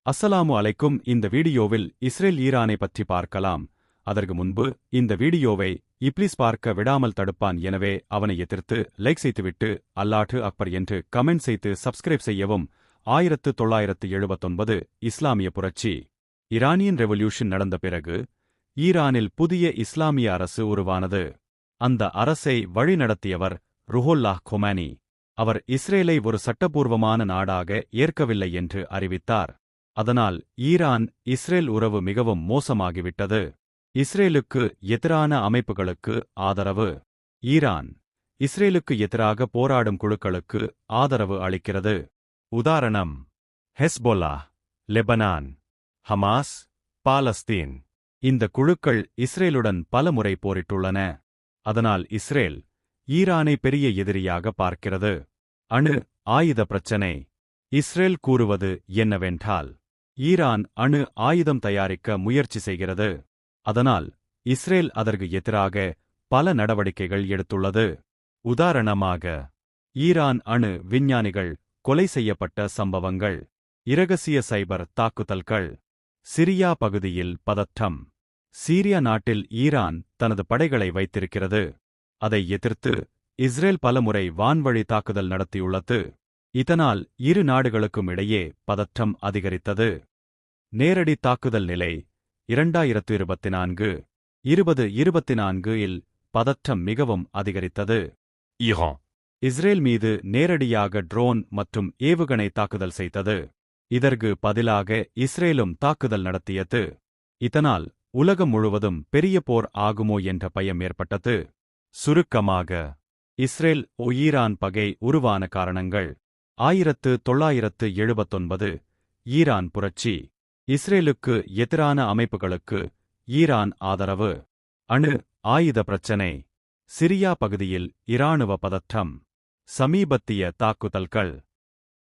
அஸ்ஸலாமு அலைக்கும். இந்த வீடியோவில் இஸ்ரேல் ஈரானை பற்றி பார்க்கலாம். அதற்கு முன்பு இந்த வீடியோவை இப்ளீஸ் பார்க்க விடாமல் தடுப்பான், எனவே அவனை எதிர்த்து லைக் செய்துவிட்டு அல்லாஹு அக்பர் என்று கமெண்ட் செய்து சப்ஸ்கிரைப் செய்யவும். 1979 இஸ்லாமிய புரட்சி. ஈரானியன் ரெவல்யூஷன் நடந்த பிறகு ஈரானில் புதிய இஸ்லாமிய அரசு உருவானது. அந்த அரசை வழிநடத்தியவர் ருஹுல்லாஹ் கொமானி. அவர் இஸ்ரேலை ஒரு சட்டபூர்வமான நாடாக ஏற்கவில்லை என்று அறிவித்தார். அதனால் ஈரான் இஸ்ரேல் உறவு மிகவும் மோசமாகிவிட்டது. இஸ்ரேலுக்கு எதிரான அமைப்புகளுக்கு ஆதரவு. ஈரான் இஸ்ரேலுக்கு எதிராக போராடும் குழுக்களுக்கு ஆதரவு அளிக்கிறது. உதாரணம்: ஹெஸ்பொல்லா, லெபனான், ஹமாஸ், பாலஸ்தீன். இந்த குழுக்கள் இஸ்ரேலுடன் பலமுறை போரிட்டுள்ளன. அதனால் இஸ்ரேல் ஈரானை பெரிய எதிரியாக பார்க்கிறது. அணு ஆயுத பிரச்சினை. இஸ்ரேல் கூறுவது என்னவென்றால், ஈரான் அணு ஆயுதம் தயாரிக்க முயற்சி செய்கிறது. அதனால் இஸ்ரேல் அதற்கு எதிராக பல நடவடிக்கைகள் எடுத்துள்ளது. உதாரணமாக, ஈரான் அணு விஞ்ஞானிகள் கொலை செய்யப்பட்ட சம்பவங்கள், இரகசிய சைபர் தாக்குதல்கள். சிரியா பகுதியில் பதற்றம். சீரியா நாட்டில் ஈரான் தனது படைகளை வைத்திருக்கிறது. அதை எதிர்த்து இஸ்ரேல் பலமுறை வான்வழி தாக்குதல் நடத்தியுள்ளது. இதனால் இரு நாடுகளுக்கும் இடையே பதற்றம் அதிகரித்தது. நேரடி தாக்குதல் நிலை. 2024 இல் பதற்றம் மிகவும் அதிகரித்தது. ஈரான் இஸ்ரேல் மீது நேரடியாக ட்ரோன் மற்றும் ஏவுகணை தாக்குதல் செய்தது. இதற்கு பதிலாக இஸ்ரேலும் தாக்குதல் நடத்தியது. இதனால் உலகம் முழுவதும் பெரிய போர் ஆகுமோ என்ற பயம் ஏற்பட்டது. சுருக்கமாக, இஸ்ரேல் ஈரான் பகை உருவான காரணங்கள்: 1979 ஈரான் புரட்சி. இஸ்ரேலுக்கு எதிரான அமைப்புகளுக்கு ஈரான் ஆதரவு. அணு ஆயுத பிரச்சினை. சிரியா பகுதியில் இராணுவ பதற்றம். சமீபத்திய தாக்குதல்கள்.